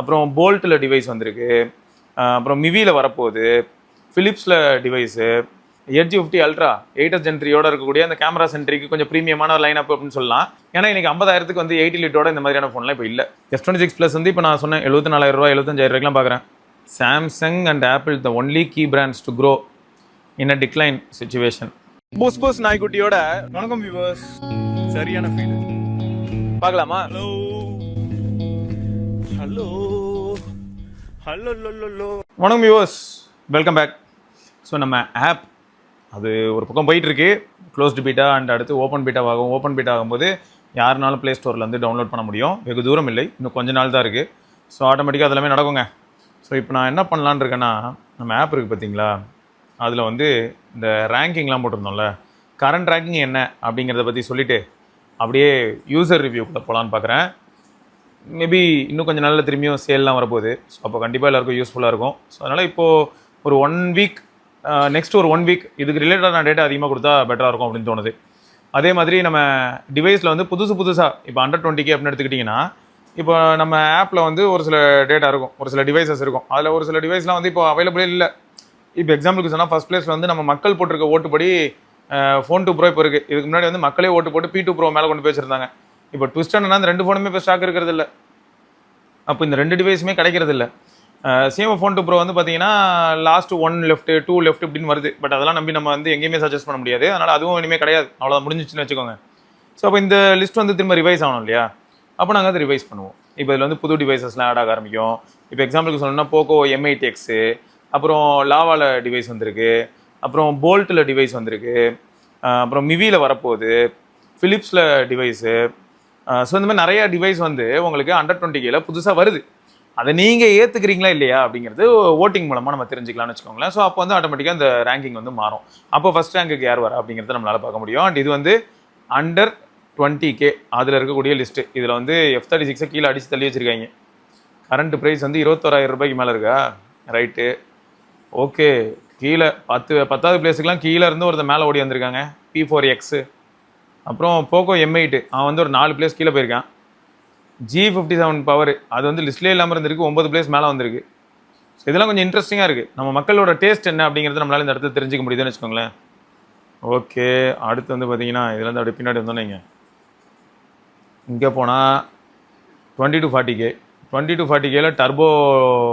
அப்புறம் போல்ட்டில் டிவைஸ் வந்திருக்கு, அப்புறம் மிவியில் வரப்போகுது, ஃபிலிப்ஸில் டிவைஸு, எட்ஜ் 50 அல்ட்ரா 8th ஜென்ட்ரியோட இருக்கக்கூடிய அந்த கேமரா சென்ட்ரிக்கு கொஞ்சம் ப்ரீமியமான லைன் அப் அப்படின்னு சொல்லலாம். ஏன்னா இன்னைக்கு 50,000க்கு வந்து 80 லிட்டரோட இந்த மாதிரியான ஃபோன்லாம் இப்போ இல்லை. S26 ப்ளஸ் வந்து இப்போ நான் சொன்னேன் 74,000 ரூபா 75,000 பார்க்குறேன். Samsung and Apple the only key brands to grow in a decline situation. போஸ் நாய்க்குட்டியோட வணக்கம் வியூவர்ஸ். சரியான ஃபீல் பார்க்கலாமா? ஹலோ ஹலோ ஹலோ ஹலோ வணக்கம் வியூவர்ஸ், வெல்கம் பேக். ஸோ நம்ம ஆப் அது ஒரு பக்கம் போயிட்டுருக்கு, க்ளோஸ்டு பீட்டா அண்ட் அடுத்து ஓப்பன் பீட்டா ஆகும். ஓப்பன் பீட்டா ஆகும்போது யாருனாலும் ப்ளே ஸ்டோர்லேருந்து டவுன்லோட் பண்ண முடியும். வெகு தூரம் இல்லை, இன்னும் கொஞ்ச நாள் தான் இருக்குது. ஸோ ஆட்டோமேட்டிக்காக அதெல்லாமே நடக்குங்க. ஸோ இப்போ நான் என்ன பண்ணலான்னு இருக்கேன்னா, நம்ம ஆப் இருக்குது பார்த்தீங்களா, அதில் வந்து இந்த ரேங்கிங்லாம் போட்டிருந்தோம்ல, கரண்ட் ரேங்கிங் என்ன அப்படிங்கிறத பற்றி சொல்லிவிட்டு அப்படியே யூசர் ரிவ்யூக்குள்ளே போகலான்னு பார்க்குறேன். மேபி இன்னும் கொஞ்சம் நாளில் திரும்பியும் சேல்லாம் வரப்போகுது. ஸோ அப்போ கண்டிப்பாக எல்லாருக்கும் யூஸ்ஃபுல்லாக இருக்கும். ஸோ அதனால் இப்போது ஒரு 1 வீக், நெக்ஸ்ட் ஒரு 1 வீக் இதுக்கு ரிலேட்டடான டேட்டா அதிகமாக கொடுத்தா பெட்டராக இருக்கும் அப்படின்னு தோணுது. அதே மாதிரி நம்ம டிவைஸில் வந்து புதுசாக இப்போ அண்டர் 20K அப்படின்னு எடுத்துக்கிட்டிங்கன்னா, இப்போ நம்ம ஆப்பில் வந்து ஒரு சில டேட்டா இருக்கும், ஒரு சில டிவைசஸ் இருக்கும். அதில் ஒரு சில டிவைஸ்லாம் வந்து இப்போ அவைலபிளே இல்லை. இப்போ எக்ஸாம்பிளுக்கு சொன்னால் ஃபஸ்ட் பிளேஸில் வந்து நம்ம மக்கள் போட்டிருக்க ஓட்டுப்படி ஃபோன் 2 ப்ரோ இப்போ இருக்குது. இதுக்கு முன்னாடி வந்து மக்களே ஓட்டு போட்டு P2 ப்ரோ மேலே கொண்டு போய் வச்சுருந்தாங்க. இப்போ ட்விஸ்ட் என்னன்னா அந்த 2 ஃபோனுமே இப்போ ஸ்டாக் இருக்கிறது இல்லை. அப்போ இந்த 2 டிவைஸுமே கிடைக்கிறது இல்லை. சேம் ஃபோன் 2 ப்ரோ வந்து பார்த்தீங்கன்னா லாஸ்ட் 1 லெஃப்ட் 2 லெஃப்ட் இப்படின்னு வருது. பட் அதெல்லாம் நம்பி நம்ம வந்து எங்கேயுமே சஜஸ்ட் பண்ண முடியாது. அதனால் அதுவும் இனிமேல் கிடையாது, அவ்வளோதான், முடிஞ்சிச்சுன்னு வச்சுக்கோங்க. ஸோ அப்போ இந்த லிஸ்ட் வந்து திரும்ப ரிவைஸ் ஆகணும் இல்லையா? அப்போ நாங்கள் அதை ரிவைஸ் பண்ணுவோம். இப்போ இதில் வந்து புது டிவைசஸ்லாம் ஆட் ஆக ஆரம்பிக்கும். இப்போ எக்ஸாம்பிளுக்கு சொல்லணும்னா போக்கோ M8X, அப்புறம் லாவாவில் டிவைஸ் வந்திருக்கு, அப்புறம் போல்ட்டில் டிவைஸ் வந்திருக்கு, அப்புறம் மிவியில் வரப்போகுது, ஃபிலிப்ஸில் டிவைஸு. ஸோ இந்த மாதிரி நிறையா டிவைஸ் வந்து உங்களுக்கு அண்டர் 20Kல புதுசாக வருது. அதை நீங்கள் ஏற்றுக்கிறீங்களா இல்லையா அப்படிங்கிறது ஓட்டிங் மூலமாக நம்ம தெரிஞ்சுக்கலாம்னு வச்சுக்கோங்களேன். ஸோ அப்போ வந்து ஆட்டோமேட்டிக்காக இந்த ரேங்கிங் வந்து மாறும். அப்போ ஃபஸ்ட் ரேங்க்குக்கு யார் வரா அப்படிங்கிறத நம்மளால் பார்க்க முடியும். அண்ட் இது வந்து அண்டர் 20K அதில் இருக்கக்கூடிய லிஸ்ட்டு. இதில் வந்து F36 கீழே அடித்து தள்ளி வச்சுருக்காங்க. கரண்ட் ப்ரைஸ் வந்து 21,000 ரூபாய்க்கு மேலே இருக்கா? Right, okay. கீழே 10வது பிளேஸுக்கெலாம் கீழே இருந்து ஒருத்தர் மேலே ஓடி வந்திருக்காங்க, P4X. அப்புறம் போக்கோ M8 அவன் வந்து ஒரு 4 பிளேஸ் கீழே போயிருக்கான். G57 பவர் அது வந்து லிஸ்ட்லேயே இல்லாமல் இருந்திருக்கு, 9 பிளேஸ் மேலே வந்திருக்கு. ஸோ இதெல்லாம் கொஞ்சம் இன்ட்ரெஸ்டிங்காக இருக்குது. நம்ம மக்களோட டேஸ்ட் என்ன அப்படிங்கிறது நம்மளால இந்த இடத்துல தெரிஞ்சிக்க முடியுதுன்னு வச்சுக்கோங்களேன். ஓகே, அடுத்து வந்து பார்த்தீங்கன்னா இதில் வந்து அப்படி பின்னாடி வந்தோன்னே இங்கே போனால் 20 to 40K 20 to 40Kல டர்போ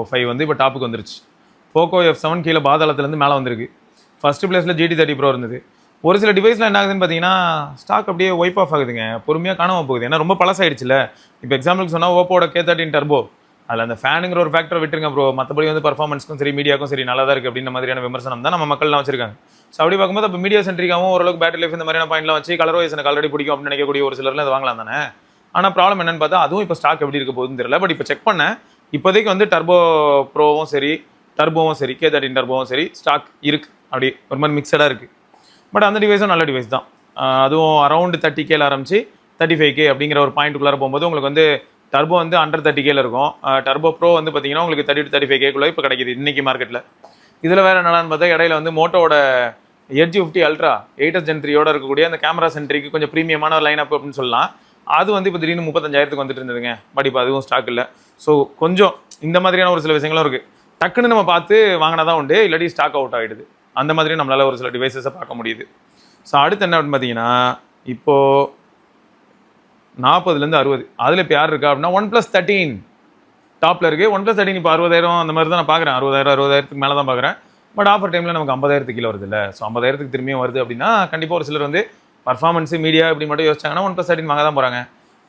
5 வந்து இப்போ டாப்புக்கு வந்துருச்சு. போக்கோ F7 கீழே பாதாளத்துலேருந்து மேலே வந்திருக்கு. ஃபஸ்ட்டு பிளேஸில் GT30 ப்ரோ இருந்தது. ஒரு சில டிவைஸில் என்ன ஆகுதுன்னு பார்த்தீங்கன்னா ஸ்டாக் அப்படியே ஒய்ப் ஆஃப் ஆகுதுங்க, பொறுமையாக காணாமல் போகுது. ஏன்னா ரொம்ப பழசாயிடுச்சுல. இப்போ எக்ஸாம்பிளுக்கு சொன்னால் ஓப்போட K13 டர்போ, அதில் அந்த ஃபேனுங்கிற ஒரு ஃபேக்டரை விட்டுருங்க ப்ரோ, மற்றபடி வந்து பர்ஃபார்மன்ஸ்க்கும் சரி மீடியாக்கும் சரி நல்லா தான் இருக்குது அப்படின்ற மாதிரியான விமர்சனம் தான் நம்ம மக்கள்லாம் வச்சிருக்காங்க. ஸோ அப்படி பார்க்கும்போது அப்போ மீடியா சென்ட்ரிக்காகவும் ஓரளவுக்கு பேட்டரி லைஃப் இந்த மாதிரியான பாயிண்ட்லாம் வச்சு கலர் வைஸ் எனக்கு ஆல்ரெடி பிடிக்கும் அப்படின்னு நினைக்கக்கூடிய ஒரு சிலர்லாம் அதை வாங்கலாம் தானே. ஆனால் ப்ராப்ளம் என்னன்னு பார்த்தா அதுவும் இப்போ ஸ்டாக் எப்படி இருக்க போகுதுன்னு தெரியல. பட் இப்போ செக் பண்ணேன், இப்போதைக்கு வந்து டர்போ ப்ரோவும் சரி டர்போவும் சரி K13 டர்போவும் சரி ஸ்டாக் இருக்குது. அப்படி ஒரு மாதிரி மிக்சடாக இருக்குது. பட் அந்த டிவைஸும் நல்ல டிவைஸ் தான். அதுவும் அரௌண்ட் 30Kல ஆரம்பிச்சு 35K அப்படிங்கிற ஒரு பாயிண்ட்டுக்குள்ளார போகும்போது உங்களுக்கு வந்து டர்போ வந்து அண்டர் 30Kல இருக்கும். டர்போ ப்ரோ வந்து பார்த்தீங்கன்னா உங்களுக்கு 30 to 35Kக்குள்ளே இப்போ கிடைக்கிது இன்றைக்கி மார்க்கெட்டில். இதில் வேறு என்னென்னு பார்த்தா இடையில வந்து மோட்டோட எட்ஜ் 50 அல்ட்ரா 8th ஜென்ட்ரியோட இருக்கக்கூடிய அந்த கேமரா சென்ட்ரிக்கு கொஞ்சம் ப்ரீமியமான லைன் அப் அப்படின்னு சொல்லலாம். அது வந்து இப்போ திடீர்னு 35,000க்கு வந்துட்டு இருந்ததுங்க. பட் இப்போ அதுவும் ஸ்டாக் இல்லை. ஸோ கொஞ்சம் இந்த மாதிரியான ஒரு சில விஷயங்களும் இருக்குது. டக்குன்னு நம்ம பார்த்து வாங்கினா தான் உண்டு, இல்லாட்டி ஸ்டாக் அவுட் ஆகிடுது. அந்த மாதிரி நம்மளால் ஒரு சில டிவைசஸை பார்க்க முடியுது. ஸோ அடுத்து என்ன அப்படின்னு பார்த்தீங்கன்னா இப்போது 40லேருந்து 60 அதில் இப்போ யார் இருக்கா அப்படின்னா OnePlus 13 டாப்பில் இருக்குது. OnePlus 13 இப்போ 60,000 அந்த மாதிரி தான் நான் பார்க்குறேன். 60,000 மேலே தான் பார்க்குறேன். பட் ஆஃபர் டைமில் நமக்கு 50,000 கீழே வருது இல்லை. ஸோ 50,000 திரும்பியும் வருது அப்படின்னா கண்டிப்பாக ஒரு சிலர் வந்து பர்ஃபார்மன்ஸு மீடியா இப்படி மட்டும் யோசிச்சாங்கன்னா OnePlus 13 வாங்க தான் போகிறாங்க.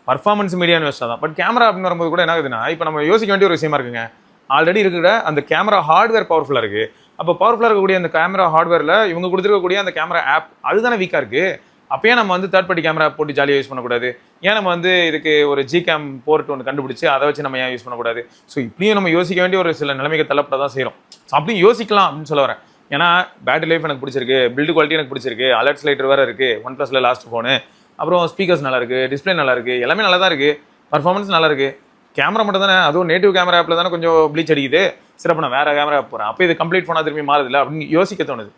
பர்ஃபார்மன்ஸ் மீடியான்னு யோசிச்சா தான். பட் கேமரா அப்படின்னு வரும்போது கூட என்ன ஆகுதுன்னா இப்போ நம்ம யோசிக்க வேண்டிய ஒரு விஷயமா இருக்குங்க. ஆல்ரெடி இருக்கிற அந்த கேமரா ஹார்ட்வேர் பவர்ஃபுல்லாக இருக்குது. அப்போ பவர்ஃபுல்லாக இருக்கக்கூடிய அந்த கேமரா ஹார்ட்வேரில் இவங்க கொடுத்துருக்கக்கூடிய அந்த கேமரா ஆப் அதுதானே வீக்காக இருக்குது. அப்போயே நம்ம வந்து தேர்ட் பார்ட்டி கேமரா போட்டு ஜாலியாக யூஸ் பண்ணக்கூடாது. ஏன் நம்ம வந்து இதுக்கு ஒரு Gcam போர்ட் ஒன்று கண்டுபிடிச்சி அதை வச்சு நம்ம ஏன் யூஸ் பண்ணக்கூடாது? ஸோ இப்படியும் நம்ம யோசிக்க வேண்டிய ஒரு சில நிலைமைக்கு தள்ளப்பட தான் செய்கிறோம். ஸோ அப்படியும் யோசிக்கலாம் அப்படின்னு சொல்ல வரேன். ஏன்னா பேட்டரி லைஃப் எனக்கு பிடிச்சிருக்கு, பில்டு குவாலிட்டி எனக்கு பிடிச்சிருக்கு, அலர்ட் லைட்டர் வேறு இருக்குது, OnePlusல லாஸ்ட் ஃபோனு, அப்புறம் ஸ்பீக்கர்ஸ் நல்லா இருக்குது, டிஸ்பிளே நல்லா இருக்குது, எல்லாமே நல்லா தான் இருக்குது, பர்ஃபார்மன்ஸ் நல்லா இருக்குது. கேமரா மட்டும் தானே, அதுவும் நேட்டிவ் கேமரா ஆப்பில் தானே கொஞ்சம் ப்ளீச் அடிக்குது. சிறப்பு நான் வேறு கேமரா ஆப் போகிறேன், அப்போ இது கம்ப்ளீட் ஃபோனாக திரும்பி மாறுதில்லை அப்படின்னு யோசிக்க தோணுது.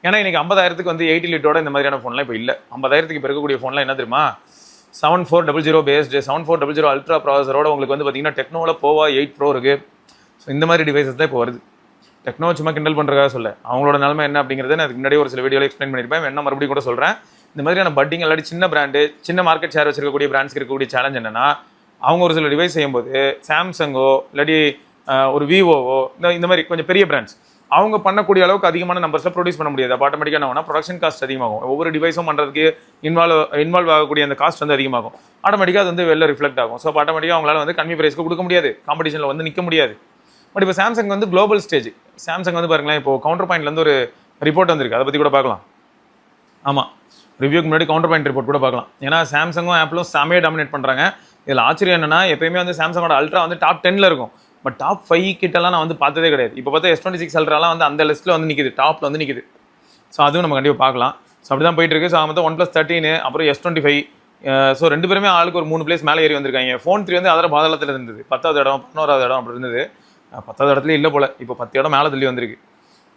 ஏன்னா இன்றைக்கி 50,000க்கு வந்து 80 லிட்டரோட இந்த மாதிரியான ஃபோன்லாம் இப்போ இல்லை. 50,000க்கு இப்போ இருக்கக்கூடிய ஃபோன்லாம் என்ன தெரியுமா, 7400 பேஸ்டு 7400 அல்ட்ரா ப்ராசஸரோட உங்களுக்கு வந்து பார்த்தீங்கன்னா டெக்னோவில் போவா 8 ப்ரோ இருக்குது. ஸோ இந்த மாதிரி டிவைசஸ் தான் இப்போ வருது. டெக்னோ சும்மா கிண்டல் பண்ணுறதா சொல்ல, அவங்களோட நிலைமை என்ன அப்படிங்கிறத நான் அதுக்கு முன்னாடியே ஒரு சில வீடியோவில் எக்ஸ்பிளைன் பண்ணியிருப்பேன். என்ன மறுபடியும் கூட சொல்கிறேன். இந்த மாதிரியான பட்டிங் இல்லாட்டி சின்ன பிராண்டு, சின்ன மார்க்கெட் ஷேர் வச்சிருக்கக்கூடிய பிராண்ட்ஸ்க்கு இருக்கக்கூடிய சேலஞ்ச் என்னன்னா, அவங்க ஒரு சில டிவைஸ் செய்யும்போது சாம்சங்கோ இல்லாட்டி ஒரு விவோவோ இந்த மாதிரி கொஞ்சம் பெரிய பிராண்ட்ஸ் அவங்க பண்ணக்கூடிய அளவுக்கு அதிகமான நம்பர்ஸில் ப்ரொடியூஸ் பண்ண முடியாது. அப்போ ஆட்டோமேட்டிக்காக என்ன பண்ணால் ப்ரொடக்ஷன் காஸ்ட் அதிகமாகும். ஒவ்வொரு டிவைஸும் பண்ணுறதுக்கு இன்வால்வ் ஆகக்கூடிய அந்த காஸ்ட் வந்து அதிகமாகும். ஆட்டோமேட்டிக்காக அது வந்து வெளில ரிஃப்ளெக்ட் ஆகும். ஸோ ஆட்டோமேட்டிக்காக அவங்களால வந்து கம்மி பிரைஸ்க்கு கொடுக்க முடியாது, காம்படிஷனில் வந்து நிற்க முடியாது. பட் இப்போ சாம்சங் வந்து குளோபல் ஸ்டேஜ். சாம்சங் வந்து பாருங்களேன், இப்போ கவுண்டர் பாயிண்ட்லேருந்து ஒரு ரிப்போர்ட் வந்திருக்கு, அதை பற்றி கூட பார்க்கலாம். ஆமாம், ரிவ்யூக்கு முன்னாடி கவுண்டர் பாயிண்ட் ரிப்போர்ட் கூட பார்க்கலாம். ஏன்னா சாம்சங்கும் ஆப்பிளும் செமையாக டாமினேட் பண்ணுறாங்க. இதில் ஆச்சரியம் என்னன்னா, எப்பயுமே வந்து சாம்சங்கோட அல்ட்ரா வந்து டாப் 10ல் இருக்கும். பட் டாப் 5 கிட்டலாம் நான் வந்து பார்த்ததே கிடையாது. இப்போ பார்த்தா S26 அல்ட்ராலாம் வந்து அந்த லிஸ்ட்டில் வந்து நிற்கிது, டாப்பில் வந்து நிற்கிது. ஸோ அதுவும் நம்ம கண்டிப்பாக பார்க்கலாம். ஸோ அப்படி தான் போயிட்டு இருக்கு. ஸோ மொத்தம் OnePlus 13 அப்புறம் S25. ஸோ 2 பேருமே ஆளுக்கு ஒரு 3 பிளேஸ் மேலே ஏறி வந்திருக்காங்க. ஃபோன் 3 வந்து அதில் பாதளத்தில் இருந்தது, 10வது இடம் 11வது இடம் அப்படி இருந்தது. 10வது இடத்துல இல்லை போல், இப்போ 10 இடம் மேலே தள்ளி வந்திருக்கு.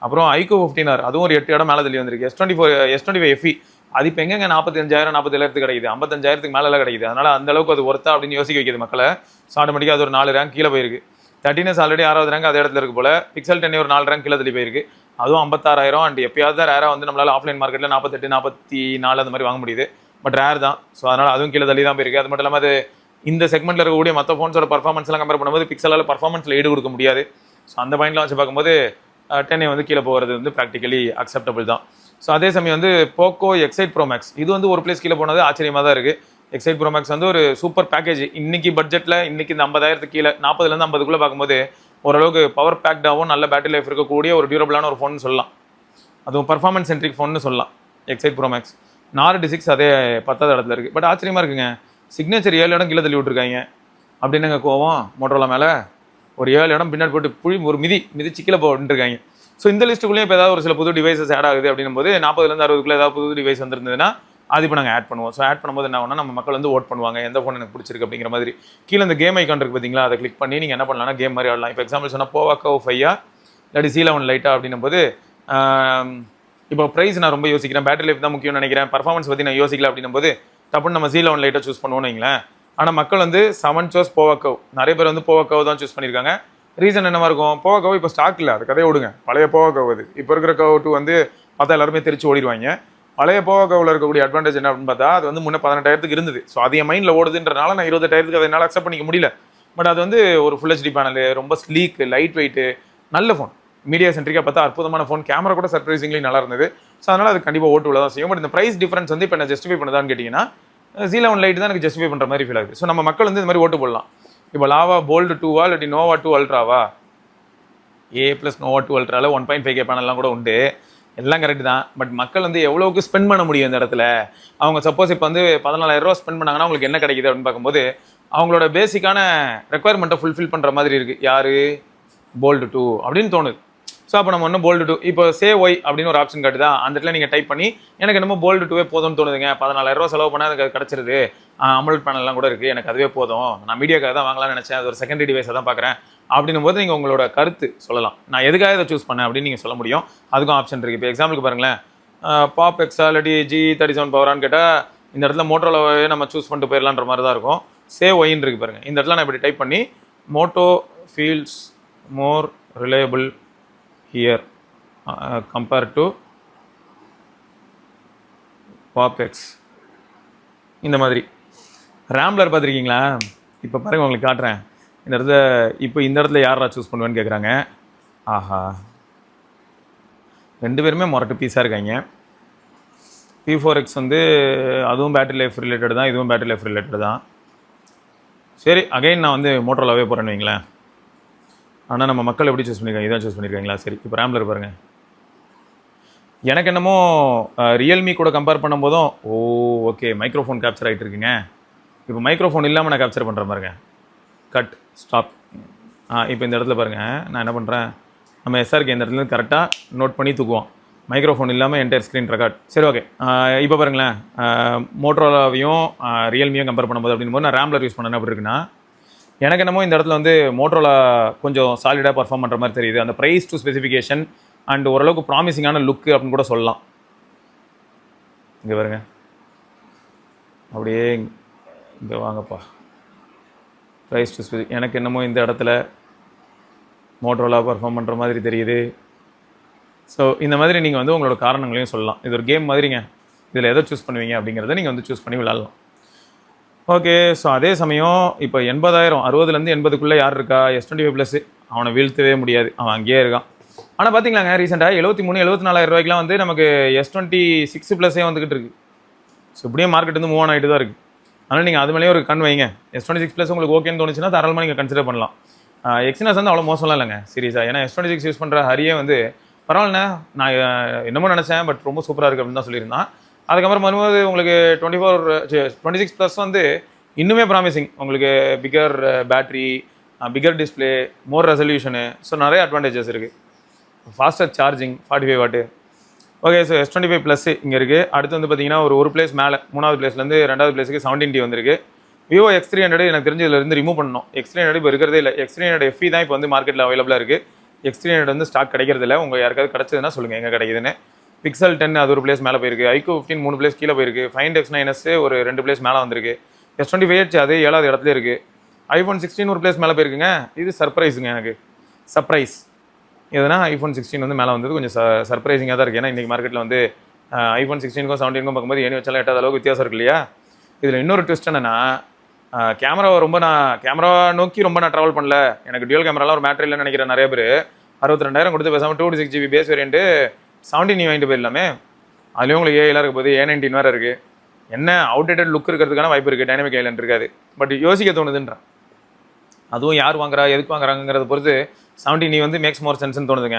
அப்புறம் iQOO 15R அதுவும் ஒரு 8 இடம் மேலே தள்ளி வந்திருக்கு. S25 FE அது இப்போ எங்கெங்க 45,000 47,000 கிடைக்குது, 55,000 மேலே கிடைக்குது. அதனால் அந்த அளவுக்கு அது ஒர்த்தா அப்படின்னு யோசிக்க வைக்கிது மக்களை. ஸோ ஆட்டோமேட்டிக்காக அது ஒரு 4 ரேங்க் கீழே போயிருக்கு. 13s ஆல்ரெடி 6வது ரேங்க் அதே இடத்துல இருக்கு போல. பிக்சல் 10 ஒரு 4 ரேங்க் கீழே தள்ளி போயிருக்கு. அதுவும் 56,000. அண்ட் எப்பயாவது தான் ரேராக வந்து நம்மளால் ஆஃப்லைன் மார்க்கெட்டில் 48 44 அந்த மாதிரி வாங்க முடியுது. பட் ரேர் தான். ஸோ அதனால் அதுவும் கீழே தள்ளி தான் போயிருக்கு. அது மட்டும் இல்லாமல் அது இந்த செக்மெண்ட்டில் இருக்கக்கூடிய மற்ற ஃபோன்ஸோட பர்ஃபார்மன்ஸ்லாம் கம்பேர் பண்ணும்போது பிக்சலால் பர்ஃபார்மன்ஸில் ஈடு கொடுக்க முடியாது. ஸோ அந்த பாயிண்ட்லாம் வச்சு பார்க்கும்போது 10 வந்து கீழே போகிறது வந்து ப்ராக்டிக்கலி அக்செப்டபிள் தான். ஸோ அதே சமயம் வந்து போக்கோ X8 Pro Max இது வந்து ஒரு பிளேஸ் கீழே போனது ஆச்சரியமாக தான் இருக்குது. X8 Pro Max வந்து ஒரு சூப்பர் பேக்கேஜ். இன்னைக்கு பட்ஜெட்டில் இன்னைக்கு இந்த 50,000 கீழே 40லேருந்து 50க்குள்ளே பார்க்கும்போது ஓரளவுக்கு பவர் பேக்டாகவும் நல்ல பேட்டரி லைஃப் இருக்கக்கூடிய ஒரு டியூரபிளான ஒரு ஃபோன் சொல்லலாம். அதுவும் பர்ஃபார்மன்ஸ் சென்ட்ரிக் ஃபோன்னு சொல்லலாம் X8 Pro Max. Nord 6 அதே 10வது இடத்துல இருக்குது. பட் ஆச்சரியமாக இருக்குங்க, சிக்னேச்சர் 7 இடம் கீழே தள்ளி விட்டுருக்காங்க. அப்படின்னுங்க கோவம் மோட்டரோலா மேலே ஒரு 7 இடம் பின்னாடி போட்டு ஒரு மிதிச்சு கீழே போட்டுருக்காங்க. ஸோ இந்த லிஸ்ட்டுக்குள்ளேயே இப்போ ஏதாவது ஒரு சில புது டிவைசஸ் ஆட் ஆகுது அப்படின்னும் போது 40லேருந்து 60க்குள்ளே ஏதாவது புது டிவைஸ் வந்திருந்ததுன்னா அது இப்போ நாங்கள் ஆட் பண்ணுவோம். ஸோ ஆட் பண்ணும்போது என்ன ஆகும்னா நம்ம மக்கள் வந்து ஓட் பண்ணுவாங்க, எந்த ஃபோன் எனக்கு பிடிச்சிருக்கு அப்படிங்கிற மாதிரி. கீழே இந்த கேம் ஐக்கான் இருக்குது பார்த்தீங்களா, அதை கிளிக் பண்ணி நீங்கள் என்ன பண்ணலாம்னா கேம் மாதிரி ஆடலாம். இப்போ எக்ஸாம்பிள் சொன்னால் போவாக்கோ 5 இல்லாட்டி C11 லைட்டா அப்படின்னும் போது இப்போ ப்ரைஸ் நான் ரொம்ப யோசிக்கிறேன், பேட்டரி லைஃப் தான் முக்கியம்னு நினைக்கிறேன், பர்ஃபார்மன்ஸ் பற்றி நான் யோசிக்கல அப்படின்னும் போது டப்புன்னு நம்ம C11 லைட்டாக சூஸ் பண்ணுவோம்னு வைங்களேன். ஆனால் மக்கள் வந்து 7 சோஸ் போவாக்கோ, நிறைய பேர் வந்து போவாக்கோ தான் சூஸ் பண்ணியிருக்காங்க. ரீசன் என்னவா இருக்கும், போவாக்கோ இப்போ ஸ்டாக் இல்லை, அது கதையை விடுங்க. பழைய போவாக்கோ அது இப்போ இருக்கிற கோ 2 வந்து பார்த்தா எல்லாருமே தெரிச்சு ஓடிடுவாங்க. பழைய போவாக்கோவில் இருக்கக்கூடிய அட்வான்டேஜ் என்ன அப்படின்னு பார்த்தா அது வந்து முன்னே 18,000 இருந்தது. ஸோ அது என் மைண்டில் ஓடுதுன்றனால நான் 20,000 அதை என்னால் அக்செப்ட் பண்ணிக்க முடியல. பட் அது வந்து ஒரு ஃபுல் HD பேனல், ரொம்ப ஸ்லீக், லைட் வெயிட்டு, நல்ல ஃபோன், மீடியா சென்ட்ரிக்காக பார்த்தா அற்புதமான ஃபோன். கேமரா கூட சர்ப்ரைசிங்லி நல்லா இருந்தது. ஸோ அதனால் அது கண்டிப்பாக ஓட்டு உள்ள தான் செய்யும். பட் இந்த ப்ரைஸ் டிஃபரன்ஸ் வந்து இப்போ என்ன ஜஸ்டிஃபை பண்ணுதான்னு கேட்டிங்கன்னா C11 லைட் தான் எனக்கு ஜஸ்டிஃபை பண்ணுற மாதிரி ஃபீல் ஆகுது. ஸோ நம்ம மக்கள் வந்து இந்த மாதிரி ஓட்டு போடலாம். இப்போ லாவா போல்டு 2வா இல்லாட்டி நோவா 2 அல்ட்ராவா, A+ நோவா 2 அல்ட்ராவில் 1.5K பேனல்லாம் கூட உண்டு, எல்லாம் கரெக்ட் தான். பட் மக்கள் வந்து எவ்வளோக்கு ஸ்பெண்ட் பண்ண முடியும் இந்த இடத்துல. அவங்க சப்போஸ் இப்போ வந்து 14,000 ஸ்பெண்ட் பண்ணாங்கன்னா அவங்களுக்கு என்ன கிடைக்குது அப்படின்னு பார்க்கும்போது அவங்களோட பேசிக்கான ரெக்குவயர்மெண்ட்டை ஃபுல்ஃபில் பண்ணுற மாதிரி இருக்குது. யார் போல்டு 2 அப்படின்னு தோணுது. ஸோ அப்போ நம்ம ஒன்றும் போல்டு 2 இப்போ சே ஒய் அப்படின்னு ஒரு ஆப்ஷன் காட்டுதா, அந்த இடத்துல நீங்கள் டைப் பண்ணி எனக்கு என்னமோ போல்டு 2வே போதும்னு தோணுதுங்க, 14,000 செலவு பண்ணால் அதுக்கு கிடச்சிருது, அமல்ட் பேனல்லாம் கூட இருக்குது, எனக்கு அதுவே போதும், நான் மீடியாக்காக தான் வாங்கலாம்னு நினச்சேன், அது ஒரு செகண்டரி டிவைஸை தான் பார்க்குறேன் அப்படின்னும் போது நீங்கள் உங்களோட கருத்து சொல்லலாம். நான் எதுக்காக இதை சூஸ் பண்ணேன் அப்படின்னு நீங்கள் சொல்ல முடியும். அதுக்கும் ஆப்ஷன் இருக்குது. இப்போ எக்ஸாம்பிளுக்கு பாருங்களேன், பாப் எக்ஸா இல்லாட்டி G37 பவரான்னு கேட்டால் இந்த இடத்துல மோட்டோலாவே நம்ம சூஸ் பண்ணிட்டு போயிடலான்ற மாதிரி தான் இருக்கும். சே ஒயின்னு இருக்குது பாருங்கள், இந்த இடத்துல நான் இப்படி டைப் பண்ணி Moto feels more reliable here compare to Pop X இந்த மாதிரி. ரேம்ப்ளர் பார்த்துருக்கீங்களா? இப்போ பாருங்கள் உங்களுக்கு காட்டுறேன். இந்த இடத்துல இப்போ இந்த இடத்துல யாரா சூஸ் பண்ணுவேன்னு கேட்குறாங்க. ஆஹா, 2 பேருமே மொரட்டு பீஸாக இருக்காங்க. P4X வந்து அதுவும் பேட்டரி லைஃப் ரிலேட்டட் தான், இதுவும் பேட்டரி லைஃப் ரிலேட்டட் தான். சரி, அகைன் நான் வந்து மோட்டோலாவே போகிறேன்னு வைங்களேன். ஆனால் நம்ம மக்கள் எப்படி சூஸ் பண்ணியிருக்காங்க, இதான் சூஸ் பண்ணியிருக்காங்களா? சரி, இப்போ ரேம்ப்ளர் பாருங்கள். எனக்கு என்னமோ ரியல்மி கூட கம்பேர் பண்ணும்போதும் ஓகே மைக்ரோஃபோன் கேப்சர் ஆகிட்டு இருக்குங்க. இப்போ மைக்ரோஃபோன் இல்லாமல் நான் கேப்சர் பண்ணுற பாருங்க, கட் ஸ்டாப். இப்போ இந்த இடத்துல பாருங்கள், நான் என்ன பண்ணுறேன், நம்ம SRK இந்த இடத்துல கரெக்டாக நோட் பண்ணி தூக்குவோம், மைக்ரோஃபோன் இல்லாமல் என்டையர் ஸ்க்ரீன் ரெக்கார்ட். சரி, ஓகே. இப்போ பாருங்களேன், மோட்டோலாவையும் ரியல்மியும் கம்பேர் பண்ணும்போது அப்படின்போது நான் ரேம்ப்ளர் யூஸ் பண்ணேன். அப்படி இருக்குன்னா எனக்கு என்னமோ இந்த இடத்துல வந்து மோட்டோலா கொஞ்சம் சாலிடாக பர்ஃபார்ம் பண்ணுற மாதிரி தெரியுது. அந்த ப்ரைஸ் டு ஸ்பெசிஃபிகேஷன் அண்ட் ஓரளவுக்கு ப்ராமிசிங்கான லுக்கு அப்படின்னு கூட சொல்லலாம். இங்கே பாருங்க, அப்படியே இந்த வாங்கப்பா ப்ரைஸ் டு ஸ்பெசிஃபிக். எனக்கு என்னமோ இந்த இடத்துல மோட்டரோலா பர்ஃபார்ம் பண்ணுற மாதிரி தெரியுது. ஸோ இந்த மாதிரி நீங்கள் வந்து உங்களோட காரணங்களையும் சொல்லலாம். இது ஒரு கேம் மாதிரிங்க. இதில் எதை சூஸ் பண்ணுவீங்க அப்படிங்கிறத நீங்கள் வந்து சூஸ் பண்ணி விளாட்லாம். ஓகே. ஸோ அதே சமயம் இப்போ 80,000 60லேருந்து 80க்குள்ளே யார் இருக்கா? S25 plus. அவனை வீழ்த்தவே முடியாது, அவன் அங்கேயே இருக்கான். ஆனால் பார்த்தீங்களாங்க, ரீசெண்டாக 73 74,000 ரூபாய்க்குலாம் வந்து நமக்கு S26 ப்ளஸ்ஸே வந்துக்கிட்டு இருக்குது. ஸோ இப்படியே மார்க்கெட் வந்து மூவ் ஆன் ஆகிட்டு தான் இருக்குது. அதனால் நீங்கள் அது மேலேயே ஒரு கண் வைங்க. S26 ப்ளஸ் உங்களுக்கு ஓகேன்னு தோணுச்சுன்னா தாராளமாக நீங்கள் கன்சிடர் பண்ணலாம். எக்ஸினஸ் வந்து அவ்வளோ மோசம்லாம் இல்லைங்க சீரியஸாக. ஏன்னா S26 யூஸ் பண்ணுற ஹரியே வந்து பரவாயில்லண்ணே, நான் என்னமோ நினச்சேன், பட் ரொம்ப சூப்பராக இருக்குது அப்படின்னு தான் சொல்லியிருந்தான். அதுக்கப்புறம் வரும்போது உங்களுக்கு 26 ப்ளஸ் வந்து இன்னுமே ப்ராமிசிங். உங்களுக்கு பிகர் பேட்ரி, பிகர் டிஸ்பிளே, மோர் ரெசல்யூஷனு, ஸோ நிறைய அட்வான்டேஜஸ் இருக்குது. ஃபாஸ்டர் சார்ஜிங் 45 வாட்டு. ஓகே. ஸோ S25 ப்ளஸ் இங்கே இருக்குது. அடுத்து வந்து பார்த்தீங்கன்னா ஒரு பிளேஸ் மேலே 3வது பிளேஸ்லேருந்து 2வது பிளேஸுக்கு 17T வந்திருக்கு. விவோ X300 எனக்கு தெரிஞ்சு இதில் ரிமூவ் பண்ணணும். X300 இப்போ இருக்கிறதே இல்லை. X300 FE தான் இப்போ வந்து மார்க்கெட்டில் அவைலபிளாக இருக்குது. X300 வந்து ஸ்டாக் கிடைக்கிறது இல்லை. உங்கள் யாருக்காவது கிடச்சதுன்னா சொல்லுங்கள் எங்கே கிடைக்குதுன்னு. Pixel 10 அது ஒரு பிளேஸ் மேலே போயிருக்கு. iQOO 15 3 பிளேஸ் கீழே போயிருக்கு. Find X9s ஒரு 2 பிளேஸ் மேலே வந்திருக்கு. S25 அதே 7வது இடத்துல இருக்குது. iPhone 16 ஒரு பிளேஸ் மேலே போயிருக்குங்க. இது சர்ப்ரைஸுங்க, எனக்கு சர்ப்ரைஸ். எதுனா iPhone 16 வந்து மேலே வந்தது கொஞ்சம் சர்ப்ரைசிங்காக தான் இருக்குது. ஏன்னா இன்றைக்கி மார்க்கெட்டில் வந்து iPhone 16க்கும் 17க்கும் பார்க்கும்போது ஏணி வச்சாலும் எட்டாத அளவுக்கு வித்தியாசம் இருக்கு இல்லையா? இதில் இன்னொரு ட்விஸ்ட் என்னென்னா, கேமரா நோக்கி ரொம்ப நான் ட்ராவல் பண்ணல. எனக்கு டியூல் கேமராலாம் ஒரு மேட்ரு இல்லைன்னு நினைக்கிறேன் நிறைய பேர். 62,000 கொடுத்து பேசாமல் 256GB பேஸ் வேரியன்ட்டு 17 வாங்கிட்டு போயிடலாமே. அதுலேயும் உங்களுக்கு ஏலாம் இருக்க போது A19 வேறு இருக்குது. என்ன அவுடேட்டட் லுக் இருக்கிறதுக்கான வாய்ப்பு இருக்குது, டைனமிக் ஐலண்ட் இருக்காது. பட் யோசிக்க தோணுதுன்றான். அதுவும் யார் வாங்குறா, எதுக்கு வாங்குறாங்கிறத பொறுத்து 17 வந்து மேக்ஸ் மோர் சென்ஸ்ன்னு தோணுதுங்க.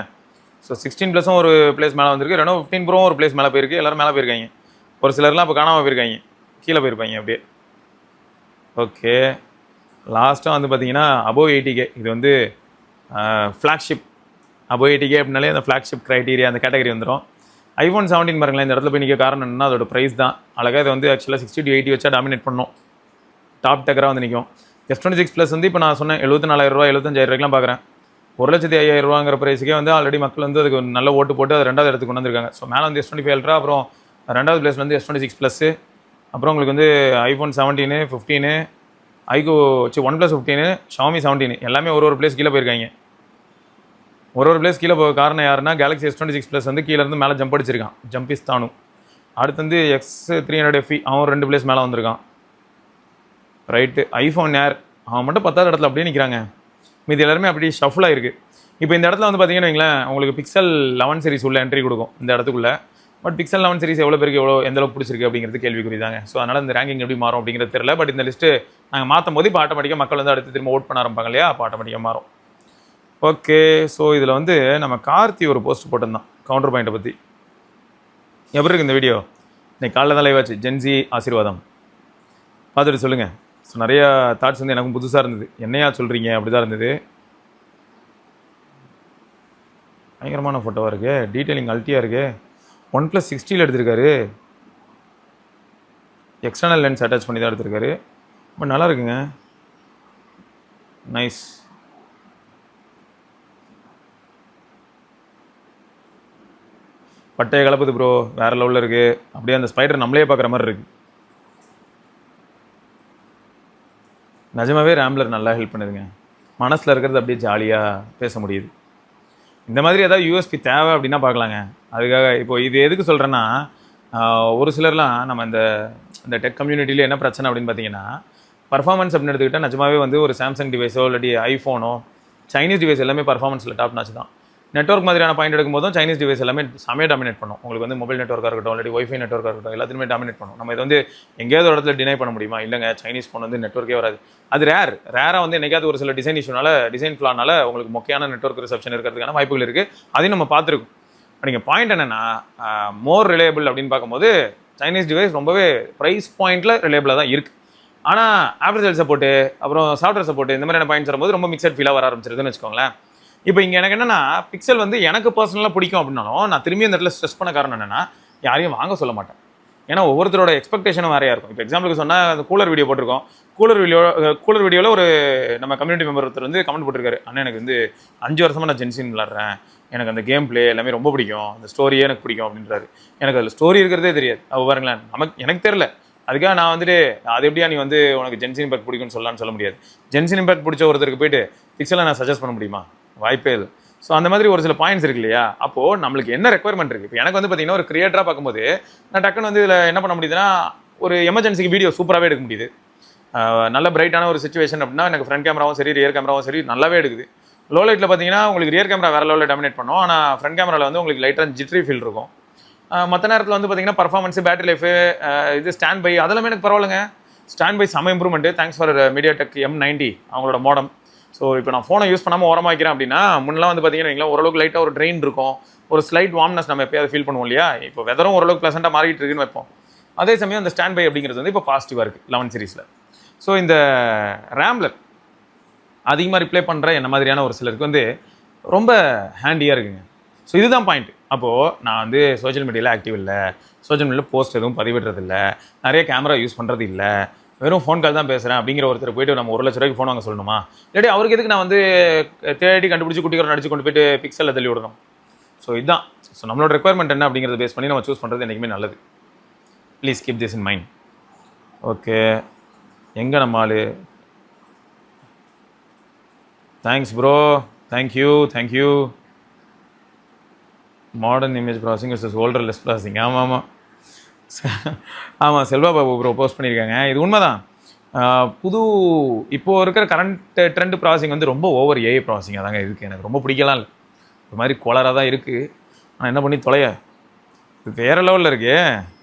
ஸோ 16 ப்ளஸும் ஒரு பிளேஸ் மேலே வந்திருக்கு. Reno 15 Pro ஒரு பிளேஸ் மேலே போயிருக்கு. எல்லோரும் மேலே போயிருக்காங்க. ஒரு சிலர்லாம் இப்போ காணாமல் போயிருக்காங்க, கீழே போயிருப்பாங்க அப்படியே. ஓகே. லாஸ்ட்டாக வந்து பார்த்தீங்கன்னா above 80K. இது வந்து ஃப்ளாக்ஷிப். above 80K அப்படின்னாலே அந்த ஃப்ளாக்ஷிப் க்ரைட்டீரியா அந்த கேட்டகரி வந்துடும். iPhone 17 பாருங்களேன், இந்த இடத்துல போய் நிற்க காரணம் என்னன்னா அதோட ப்ரைஸ் தான். அழகாக இது வந்து ஆக்சுவலாக 60 to 80 வச்சா டாமினேட் பண்ணோம், டாப் டக்கராக வந்து நிற்கும். S26 ப்ளஸ் வந்து இப்போ நான் சொன்னேன் 74,000 ரூபா 75,000 பார்க்குறேன். 1,05,000 ரூபாங்கிற ப்ரைஸுக்கே வந்து ஆல்ரெடி மக்கள் வந்து அதுக்கு நல்ல ஓட்டு போட்டு அது 2வது இடத்துக்கு கொண்டு வந்திருக்காங்க. ஸோ மேலே வந்து S25 Ultra, அப்புறம் 2வது பிளேஸ்ல வந்து S26 ப்ளஸ், அப்புறம் உங்களுக்கு வந்து iPhone 17 15 iQOO OnePlus 15 Xiaomi 17 எல்லாமே ஒரு பிளேஸ் கீழே போயிருக்காங்க. ஒரு பிளேஸ் கீழே போக காரணம் யாருன்னா Galaxy S26 ப்ளஸ் வந்து கீழே இருந்து மேலே ஜம்ப் அடிச்சிருக்கான், ஜம்பிஸ்தானு. அடுத்து வந்து X300 FE அவன் 2 பிளேஸ் மேலே வந்திருக்கான். ரைட்டு. iPhone Air அவன் மட்டும் 10வது இடத்துல அப்படியே நிற்கிறாங்க. மீதி எல்லாருமே அப்படி ஷஃபுல்லாக இருக்குது. இப்போ இந்த இடத்துல வந்து பார்த்தீங்கன்னு வைங்களேன், உங்களுக்கு Pixel 11 சீரிஸ் உள்ள என்ட்ரி கொடுக்கும் இந்த இடத்துக்குள்ளே. பட் Pixel 11 சீரிஸ் எவ்வளோ பேருக்கு எந்த அளவுக்கு பிடிச்சிருக்கு அப்படிங்கிறது கேள்விக்குறி தாங்க. ஸோ அதனால் இந்த ரேங்கிங் எப்படி மாறும் அப்படிங்கிறது தெரியல. பட் இந்த லிஸ்ட்டு நாங்கள் மாற்றும் போது இப்போ ஆட்டோமேட்டிக்காக மக்கள் வந்து அடுத்து திரும்ப ஓட் பண்ண ஆரம்பிப்பாங்க இல்லையா, அப்போ ஆட்டோமேட்டிக்காக மாறும். ஓகே. ஸோ இதில் வந்து நம்ம கார்த்தி ஒரு போஸ்ட் போட்டிருந்தான் கவுண்டர் பாயிண்ட்டை பற்றி. எப்படி இருக்குது இந்த வீடியோ? இன்னைக்கு காலைல தான் லைவ் ஆச்சு. ஜென்சி ஆசீர்வாதம் பார்த்துட்டு சொல்லுங்கள். ஸோ நிறையா தாட்ஸ் வந்து எனக்கும் புதுசாக இருந்தது. என்னையா சொல்கிறீங்க அப்படி தான் இருந்தது. பயங்கரமான ஃபோட்டோவாக இருக்குது, டீட்டெயிலிங் அல்ட்டியாக இருக்குது. OnePlus 60 எடுத்திருக்காரு, எக்ஸ்டர்னல் லென்ஸ் அட்டாச் பண்ணி தான் எடுத்திருக்காரு. பட் நல்லா இருக்குங்க, நைஸ். பட்டையை கலப்புது ப்ரோ, வேறு லெவலில் இருக்குது. அப்படியே அந்த ஸ்பைடர் நம்மளே பார்க்குற மாதிரி இருக்குது. நிஜமாவே ரேம்ப்லர் நல்லா ஹெல்ப் பண்ணுதுங்க. மனசில் இருக்கிறது அப்படியே ஜாலியாக பேச முடியுது. இந்த மாதிரி ஏதாவது யூஎஸ்பி தேவை அப்படின்னா பார்க்கலாங்க. அதுக்காக இப்போ இது எதுக்கு சொல்கிறேன்னா, ஒரு சிலர்லாம் நம்ம இந்த டெக் கம்யூனிட்டியில் என்ன பிரச்சனை அப்படின்னு பார்த்தீங்கன்னா, பர்ஃபார்மன்ஸ் அப்படின்னு எடுத்துக்கிட்டால் நிஜமாவே வந்து ஒரு சாம்சங் டிவைஸோ இல்லாட்டி ஐஃபோனோ சைனீஸ் டிவைஸ் எல்லாமே பர்ஃபார்மன்ஸில் டாப் நாச்சு தான். நெட்வொர்க் மாதிரியான பாயிண்ட் எடுக்கும்போதும் சைனீஸ் டிவைஸ் எல்லாமே செமையாக டாமினேட் பண்ணும். உங்களுக்கு வந்து மொபைல் நெட்வொர்க்காக இருக்கட்டும் இல்லாட்டி ஒய்ஃபை நெட்வொர்க்காக இருக்கட்டும் எல்லாத்தையுமே டாமினேட் பண்ணும். நம்ம இது வந்து எங்கேயாவது ஒரு இடத்துல டினை பண்ண முடியுமா? இல்லைங்க, சைனீஸ் ஃபோன் வந்து நெட்வொர்க்கே வராது. அது ரேராக வந்து என்னைக்காவது ஒரு சில டிசைன் இஷ்யூனால, டிசைன் ஃப்ளானால உங்களுக்கு மொக்கையான நெட்வொர்க் ரிசப்ஷன் இருக்கிறதுக்கான வாய்ப்புகள் இருக்குது. அதையும் நம்ம பார்த்துருக்கோம். நீங்கள் பாயிண்ட் என்னென்னா, மோர் ரிலேபிள் அப்படின்னு பார்க்கும்போது சைனீஸ் டிவைஸ் ரொம்பவே ப்ரைஸ் பாயிண்ட்டில் ரிலேபிளாக தான் இருக்குது. ஆனால் ஆஃப்டர் சேல் சப்போர்ட்டு, அப்புறம் சாஃப்ட்வேர் சப்போர்ட், இந்த மாதிரியான பாயிண்ட்ஸ் வரும்போது ரொம்ப மிக்சட் ஃபீலாக வர ஆரம்பிச்சிருதுன்னு வச்சுக்கோங்களேன். இப்போ இங்கே எனக்கு என்னென்னா, பிக்சல் வந்து எனக்கு பர்சனலாக பிடிக்கும் அப்படின்னாலும் நான் திரும்பி அந்த இடத்துல ஸ்ட்ரெஸ் பண்ண காரணம் என்னென்னா, யாரையும் வாங்க சொல்ல மாட்டேன். ஏன்னா ஒவ்வொருத்தரோட எக்ஸ்பெக்டேஷனும் வேறையாக இருக்கும். இப்போ எக்ஸாம்பிளுக்கு சொன்னால் அந்த கூலர் வீடியோ போட்டிருக்கோம். கூலர் வீடியோவில் ஒரு நம்ம கம்யூனிட்டி மெம்பர் ஒருத்தர் வந்து கமெண்ட் போட்டிருக்காரு, அண்ணா எனக்கு வந்து 5 வருஷமாக நான் ஜென்சின் விளாட்றேன், எனக்கு அந்த கேம் பிளே எல்லாமே ரொம்ப பிடிக்கும், அந்த ஸ்டோரியே எனக்கு பிடிக்கும் அப்படின்றாரு. எனக்கு அதில் ஸ்டோரி இருக்கிறதே தெரியாது. அவ பாருங்களேன், எனக்கு தெரில, அதுக்காக நான் வந்துட்டு அது எப்படியா நீ வந்து உனக்கு ஜென்சின் இம்பேக்ட் பிடிக்கும்னு சொல்லலாம்னு சொல்ல முடியாது. ஜென்சின் இம்பேக்ட் பிடிச்ச ஒருத்தருக்கு போயிட்டு பிக்சலை நான் சஜஸ்ட் பண்ண முடியுமா? வாய்ப்பே இல்லை. ஸோ அந்த மாதிரி ஒரு சில பாயிண்ட்ஸ் இருக்கு இல்லையா? அப்போது நம்மளுக்கு என்ன ரெக்குவயர்மெண்ட் இருக்குது? இப்போ எனக்கு வந்து பார்த்தீங்கன்னா ஒரு கிரியேட்டராக பார்க்கும்போது நான் டக்குன்னு வந்து இதில் என்ன பண்ண முடியுதுன்னா ஒரு எமர்ஜென்சிக்கு வீடியோ சூப்பராகவே எடுக்க முடியுது. நல்ல பிரைட்டான ஒரு சுச்சுவேஷன் அப்படின்னா எனக்கு ஃப்ரண்ட் கேமராவும் சரி ரியர் கேமராவும் சரி நல்லாவே எடுக்குது. லோ லைட்டில் பார்த்தீங்கன்னா உங்களுக்கு ரியர் கேமரா வேறு லெவலில் டாமினேட் பண்ணும். ஆனால் ஃப்ரண்ட் கேமராவில் வந்து உங்களுக்கு லைட்டாக ஜிட்ரி ஃபீல் இருக்கும். மற்ற நேரத்தில் வந்து பார்த்தீங்கன்னா பர்ஃபார்மன்ஸு, பேட்டரி லைஃபு, இது ஸ்டாண்ட் பை அதெல்லாமே எனக்கு பரவாயில்லைங்க. ஸ்டாண்ட் பை செம improvement. Thanks for MediaTek M90 அவங்களோட மாடம். ஸோ இப்போ நான் ஃபோனை யூஸ் பண்ணாமல் ஓரமாக வைக்கிறேன் அப்படின்னா முன்னெல்லாம் வந்து பார்த்தீங்கன்னா ஓரளவுக்கு லைட்டாக ஒரு ட்ரெயின் இருக்கும், ஒரு ஸ்லைட் வார்ம்னஸ் நம்ம எப்போயாவது ஃபீல் பண்ணுவோம் இல்லையா? இப்போ வெதரும் ஓரளவுக்கு ப்ளசண்ட்டாக மாறிட்டு இருக்குன்னு வைப்போம். அதே சமயம் அந்த ஸ்டாண்ட் பை அப்படிங்கிறது வந்து இப்போ பாசிட்டிவாக இருக்குது 11 சீரிஸில். ஸோ இந்த ரேம்லர் அதிகமாக ரிப்ளை பண்ணுற என்ன மாதிரியான ஒரு சிலருக்கு வந்து ரொம்ப ஹேண்டியாக இருக்குங்க. ஸோ இதுதான் பாயிண்ட். அப்போது நான் வந்து சோஷியல் மீடியாவில் ஆக்டிவ் இல்லை, சோஷியல் மீடியாவில் போஸ்ட் எதுவும் பதிவிடுறது இல்லை, நிறைய கேமரா யூஸ் பண்ணுறது இல்லை, வெறும் ஃபோன் கால் தான் பேசுகிறேன் அப்படிங்கிற ஒருத்தர் போய்ட்டு நம்ம 1 லட்ச ரூபாய்க்கு ஃபோன் வாங்க சொல்லணுமா? இல்லாட்டி அவருக்கு எதுக்கு நான் வந்து தேடி கண்டுபிடிச்சி குட்டிக்காரன் அடிச்சு கொண்டு போய்ட்டு பிக்சலில் தள்ளி விடணும்? ஸோ இதுதான். ஸோ நம்மளோட ரெக்குவயர்மெண்ட் என்ன அப்படிங்கிறத பேஸ் பண்ணி நம்ம சூஸ் பண்ணுறது என்றைக்குமே நல்லது. Please keep this in mind. Okay, எங்கே நம்ம ஆள்? Thanks bro, thank you. Modern image processing versus older less processing. ஆமாம் செல்வா பாபு ப்ரோ போஸ்ட் பண்ணியிருக்காங்க. இது உண்மைதான். இப்போது இருக்கிற கரண்ட் ட்ரெண்ட் ப்ராசஸிங் வந்து ரொம்ப ஓவர் ஏஐ ப்ராசஸிங் அதாங்க இருக்குது. எனக்கு ரொம்ப பிடிக்கலாம் இல்லை, ஒரு மாதிரி கோளராக தான் இருக்குது. ஆனால் என்ன பண்ணி தொலைய, இது வேறு லெவலில் இருக்கு.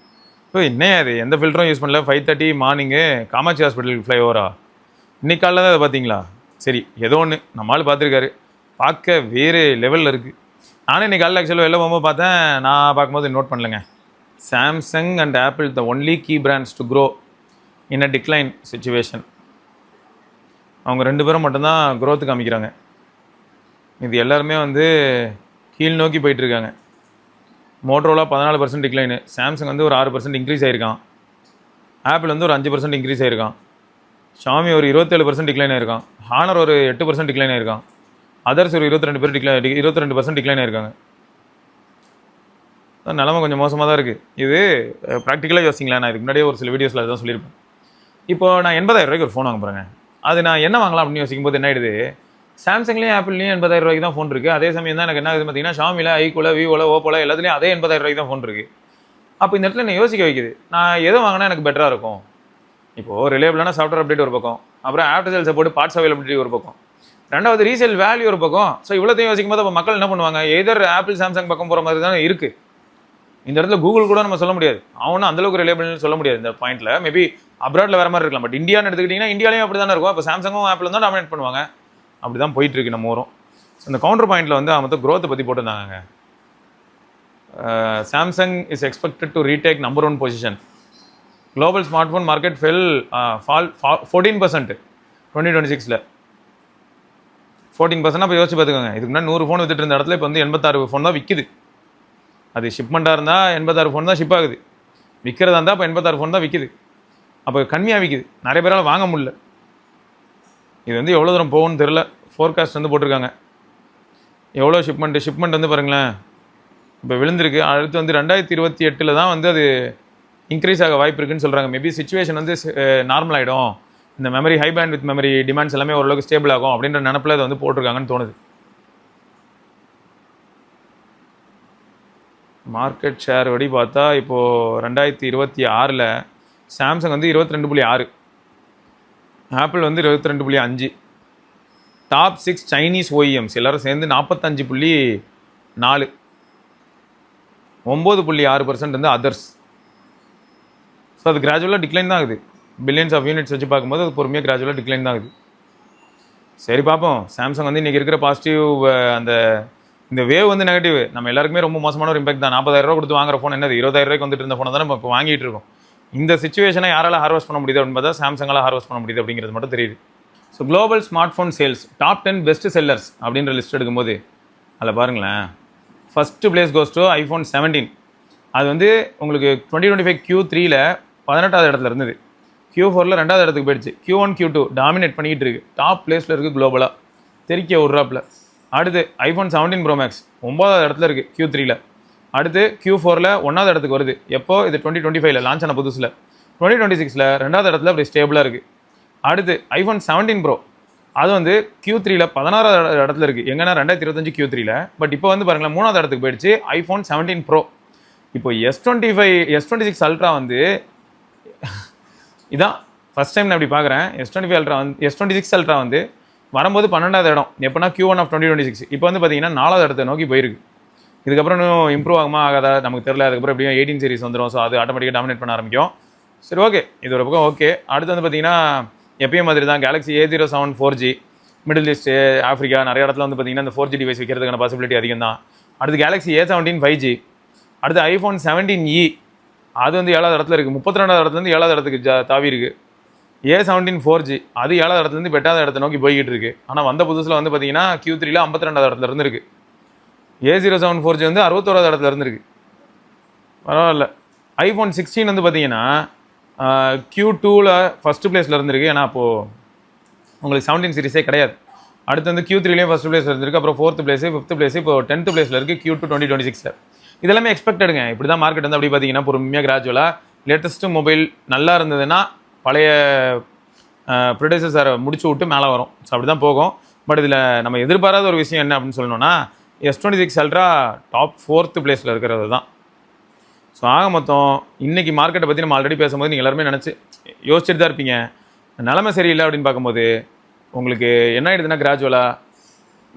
இப்போ என்ன அது எந்த ஃபில்டரும் யூஸ் பண்ணல. 5:30 மார்னிங்கு காமாட்சி ஹாஸ்பிட்டலுக்கு ஃப்ளைஓவரா இன்னைக்கு காலையில் தான் அதை பார்த்தீங்களா? சரி, ஏதோ ஒன்று நம்மளால் பார்த்துருக்காரு, பார்க்க வேறு லெவலில் இருக்குது. நானும் இன்றைக்கி காலையில் ஆக்சுவலாக வெளில போகும்போது பார்த்தேன். நான் பார்க்கும்போது நோட் பண்ணலைங்க. Samsung and Apple the only key brands to grow in a decline situation. அவங்க 2 பேரும் மட்டும்தான் க்ரோத்து காமிக்கிறாங்க. இது எல்லாருமே வந்து கீழ் நோக்கி போயிட்டுருக்காங்க. மோட்டரோலா 14% டிக்ளைனு, சாம்சங் வந்து ஒரு 6% இன்க்ரீஸ் ஆகிருக்கான், ஆப்பிள் வந்து ஒரு 5% இன்க்ரீஸ் ஆகிருக்கான், ஷாமி ஒரு 27% டிக்ளைன் ஆகிருக்கான், ஹானர் ஒரு 8% டிக்ளைன் ஆகிருக்கான், அதர்ஸ் ஒரு 22% டிக்ளைன் ஆகிருக்காங்க. நிலமை கொஞ்சம் மோசமாக தான் இருக்குது. இது ப்ராக்டிக்கலாக யோசிங்களேன். நான் இதுக்கு முன்னாடியே ஒரு சில வீடியோஸில் அதுதான் சொல்லியிருப்பேன். இப்போது நான் 80,000 ரூபாய்க்கு ஒரு ஃபோன் வாங்க போகிறேங்க. அது நான் என்ன வாங்கலாம் அப்படின்னு யோசிக்கும் போது என்ன ஆயிடுது, சாம்சங்லேயும் ஆப்பிள்லேயும் 80,000 ரூபாய்க்கு தான் ஃபோன் இருக்குது. அதே சமயம் தான் எனக்கு என்ன ஆகுது பார்த்தீங்கன்னா ஷாமியில், ஐகோல, விவோல, ஓப்போல எல்லாத்துலேயும் அதே 80,000 ரூபாய்க்கு தான் ஃபோன் இருக்குது. அப்போ இந்த இடத்துல என்ன யோசிக்க வைக்குது, நான் எதை வாங்கினா எனக்கு பெட்டராக இருக்கும்? இப்போது ரிலேபிளான சாஃப்ட்வேர் அப்டேட் ஒரு பக்கம், அப்புறம் after sale support, parts availability ஒரு பக்கம், ரெண்டாவது ரீசேல் வேல்யூ ஒரு பக்கம். ஸோ இவ்வளோத்தையும் யோசிக்கும் போது அப்போ மக்கள் என்ன பண்ணுவாங்க, எதர் ஆப்பிள் சாம்சங் பக்கம் போகிற மாதிரி தானே இருக்குது. இந்த இடத்துல கூகுள் கூட நம்ம சொல்ல முடியாது, அவனும் அந்தளவுக்கு ரிலேபிள்னு சொல்ல முடியாது இந்த பாயிண்ட்டில். மேபி அப்ராடில் வேறு மாதிரி இருக்கலாம், பட் இந்தியான்னு எடுத்துக்கிட்டிங்கன்னா இந்தியாலையும் அப்படி தானே இருக்கும். இப்போ சாம்சங்கும் ஆப்பிளும் தான் டாமினேட் பண்ணுவாங்க. அப்படி தான் போயிட்டுருக்கு நம்ம ஊரும். ஸோ இந்த கவுண்டர் பாயிண்டில் வந்து அவன் வந்து க்ரோத்தை பற்றி போட்டிருந்தாங்க. Samsung is expected to retake number 1 position. Global smart phone market fall 14% 2026. 14% அப்போ யோசிச்சு பார்த்துக்கோங்க. இதுக்கு முன்னாடி 100 ஃபோன் வித்துட்டு இருந்த இடத்துல இப்போ வந்து 86 ஃபோன் தான் விற்கிது. அது ஷிப்மெண்ட்டாக இருந்தால் 86 ஃபோன் தான் ஷிப் ஆகுது, விற்கிறதா இருந்தால் இப்போ 86 ஃபோன் தான் விற்கிது. அப்போ கம்மியாக விற்கிது, நிறைய பேரால் வாங்க முடியல. இது வந்து எவ்வளோ தூரம் போகும்னு தெரில. ஃபோர்காஸ்ட் வந்து போட்டிருக்காங்க எவ்வளோ ஷிப்மெண்ட் வந்து பாருங்களேன் இப்போ விழுந்திருக்கு. அடுத்து வந்து 2028 தான் வந்து அது இன்க்ரீஸ் ஆக வாய்ப்பு இருக்குன்னு சொல்கிறாங்க. மேபி சிச்சுவேஷன் வந்து நார்மல் ஆகிடும், இந்த memory high band with memory demands எல்லாமே ஓரளவுக்கு ஸ்டேபிள் ஆகும் அப்படின்ற நினப்பில் அதை வந்து போட்டிருக்காங்கன்னு தோணுது. மார்க்கெட் ஷேர் படி பார்த்தா இப்போது 2026 சாம்சங் வந்து 22.6, ஆப்பிள் வந்து 22.5, டாப் 6 சைனீஸ் OEMs எல்லோரும் சேர்ந்து 45.4, 9.6% வந்து அதர்ஸ். ஸோ அது கிராஜுவலாக டிக்ளைன் தான் ஆகுது. பில்லியன்ஸ் ஆஃப் யூனிட்ஸ் வச்சு பார்க்கும்போது அது பொறுமையாக கிராஜுவலாக டிக்ளைன் தான் ஆகுது. சரி பார்ப்போம். சாம்சங் வந்து இன்றைக்கி இருக்கிற பாசிட்டிவ் அந்த இந்த வேவ் வந்து நெகட்டிவ் நம்ம எல்லாருக்குமே ரொம்ப மோசமான ஒரு இம்பாக்ட் தான். 40,000 ரூபா கொடுத்து வாங்குற ஃபோன் என்னது 20,000 ரூபாய்க்கு வந்துட்டு இருந்த ஃபோனை தான் நம்ம இப்போ வாங்கிட்டு இருக்கோம். இந்த சிச்சுவேஷனை யாரால ஹார்வெஸ்ட் பண்ண முடியுது அப்படின்னு பார்த்தா சாம்சங்கால் ஹார்வெஸ்ட் பண்ண முடியுது அப்படிங்கிறது மட்டும் தெரியுது. So global smart phone sales top 10 best sellers அப்படின்ற லிஸ்ட் எடுக்கும்போது அதில் பாருங்களேன், first place goes to iPhone 17. அது வந்து உங்களுக்கு 2025 Q3 18வது இடத்துல இருந்தது, Q4 2வது இடத்துக்கு போயிடுச்சு, Q1 Q2 டாமினேட் பண்ணிக்கிட்டு இருக்குது, டாப் பிளேஸில் இருக்குது குளோபலாக, தெரிக்க விட்றாப்பில். அடுத்து iPhone 17 Pro Max 9வது இடத்துல இருக்குது Q3. அடுத்து Q4 1வது இடத்துக்கு வருது. எப்போ இது 2025 லான்ச் ஆன புதுசில். 2026ல் 2வது இடத்துல அப்படி ஸ்டேபிளாக இருக்குது. அடுத்து ஐஃபோன் 17 ப்ரோ அது வந்து Q3ல 16வது இடத்துல இருக்குது. எங்கன்னா 2025 Q3ல. பட் இப்போ வந்து பாருங்களேன் 3வது இடத்துக்கு போயிடுச்சு ஐஃபோன் 17 ப்ரோ. இப்போ S26 அல்ட்ரா வந்து இதான் ஃபர்ஸ்ட் டைம் நான் இப்படி பார்க்குறேன். S26 அல்ட்ரா வந்து வரும்போது 12வது இடம் எப்போனா Q1 ஆஃப் 2026. இப்போ வந்து பார்த்தீங்கன்னா 4வது இடத்தை நோக்கி போயிருக்கு. இதுக்கப்புறம் இன்னும் இம்ப்ரூவ் ஆகுமா ஆகாதா நமக்கு தெரியல. அதுக்கப்புறம் எப்படியும் 18 சீரிஸ் வந்துடும். ஸோ அது ஆட்டோமேட்டிக்காக டாமினேட் பண்ண ஆரம்பிக்கும். சரி ஓகே, இது ஒரு பக்கம் ஓகே. அடுத்து வந்து பார்த்தீங்கன்னா எப்பயும் மாதிரி தான் Galaxy A07 4G middle east Africa நிறைய இடத்துல வந்து பார்த்தீங்கன்னா இந்த 4G டிவைஸ் வைக்கிறதுக்கான பாசிபிலிட்டி அதிகம் தான். அடுத்து Galaxy A17 5G. அடுத்து ஐஃபோன் 17e அது வந்து 7வது இடத்துல இருக்குது. 32வது இடத்துலேருந்து 7வது இடத்துக்கு தாவி இருக்குது. A17 4G அது 7வது இடத்துலேருந்து 8வது இடத்தை நோக்கி போய்கிட்டு இருக்குது. ஆனால் வந்த புதுசில் வந்து பார்த்தீங்கன்னா Q3ல 52வது இடத்துல இருந்துருக்கு. A07 4G வந்து 61வது இடத்துல இருந்துருக்கு. பரவாயில்ல. ஐஃபோன் 16 வந்து பார்த்தீங்கன்னா Q2ல ஃபஸ்ட்டு பிளேஸில் இருந்திருக்கு. ஏன்னா அப்போது உங்களுக்கு 17 சீரிஸே கிடையாது. அடுத்து வந்து Q3லேயும் ஃபஸ்ட் பிளேஸில் இருந்திருக்கு. அப்புறம் 4th பிளேஸு 5th பிளேஸு இப்போ 10th பிளேஸில் இருக்குது Q2 2026ல். இதெல்லாமே எக்ஸ்பெக்டடுங்க. இப்படி தான் மார்க்கெட் வந்து அப்படி பார்த்தீங்கன்னா பொறுமையாக கிராஜுவலாக லேட்டஸ்ட்டு மொபைல் நல்லா இருந்ததுன்னா பழைய ப்ரொடியூசர்ஸை முடிச்சு விட்டு மேலே வரும். ஸோ அப்படி தான் போகும். பட் இதில் நம்ம எதிர்பாராத ஒரு விஷயம் என்ன அப்படின்னு சொல்லணும்னா S26 அல்ட்ரா டாப் 4th பிளேஸில் இருக்கிறது தான். ஸோ ஆக மொத்தம் இன்றைக்கி மார்க்கெட்டை பற்றி நம்ம ஆல்ரெடி பேசும்போது நீங்கள் எல்லாருமே யோசிச்சுட்டு தான் இருப்பீங்க. நிலைமை சரியில்லை அப்படின்னு பார்க்கும்போது உங்களுக்கு என்ன ஆகிடுதுன்னா கிராஜுவலாக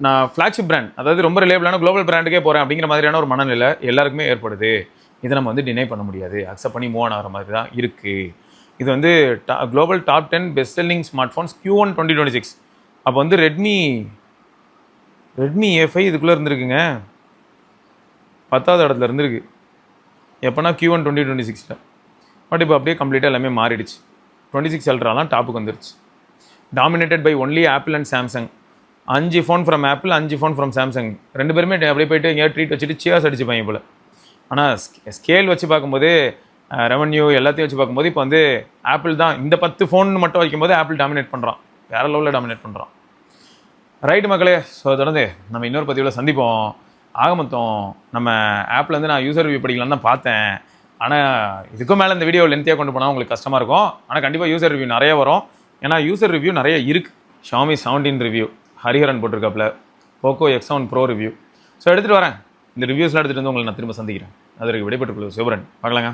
நான் ஃப்ளாக்ஷிப் பிராண்ட் அதாவது ரொம்ப ரிலேபிளான குளோபல் பிராண்டுக்கே போகிறேன் அப்படிங்கிற மாதிரியான ஒரு மனநிலை எல்லாருக்குமே ஏற்படுது. இதை நம்ம வந்து டினை பண்ண முடியாது. அக்செப்ட் பண்ணி மூவ் ஆகிற மாதிரி தான் இருக்குது. இது வந்து global top 10 best selling smart phones Q1 2026. அப்போ வந்து ரெட்மி A5 இதுக்குள்ளே இருந்திருக்குங்க. 10வது இடத்துல இருந்திருக்கு எப்போனா Q1 2026ல். பட் இப்போ அப்படியே கம்ப்ளீட்டாக எல்லாமே மாறிடுச்சு. 26 அல்ட்ராலாம் டாப்புக்கு வந்துருச்சு. Dominated by only Apple and Samsung. 5 phone from Apple 5 phone from Samsung. ரெண்டு பேருமே அப்படியே போயிட்டு எங்கேயாவது ட்ரீட் வச்சுட்டு சியர்ஸ் அடிச்சுப்பாங்க போல். ஆனால் ஸ்கேல் வச்சு பார்க்கும்போது ரெவன்யூ எல்லாத்தையும் வச்சு பார்க்கும்போது இப்போ வந்து ஆப்பிள் தான் இந்த 10 ஃபோன் மட்டும் வைக்கும்போது ஆப்பிள் டாமினேட் பண்ணுறான். வேறு லெவலில் டாமினேட் பண்ணுறான். ரைட்டு மக்களே. ஸோ தொடர்ந்து நம்ம இன்னொரு பதிவில் சந்திப்போம். ஆக மொத்தம் நம்ம ஆப்பில் வந்து நான் யூசர் ரிவ்யூ படிக்கலான்னு தான் பார்த்தேன். ஆனால் இதுக்கும் மேலே இந்த வீடியோ லென்த்தியாக கொண்டு போனால் உங்களுக்கு கஷ்டமாக இருக்கும். ஆனால் கண்டிப்பாக யூசர் ரிவ்யூ நிறைய வரும். ஏன்னா யூசர் ரிவ்யூ நிறைய இருக்குது. Xiaomi 17 ரிவ்யூ ஹரிஹரன் போட்டிருக்காப்புல. Poco X7 Pro review. So எடுத்துகிட்டு வரேன். இந்த ரிவ்யூஸ்லாம் எடுத்துகிட்டு வந்து உங்களை நான் திரும்ப சந்திக்கிறேன். அதற்கு விடைபெற்றுக் கொள்வது சிவரன். பார்க்கலாங்க.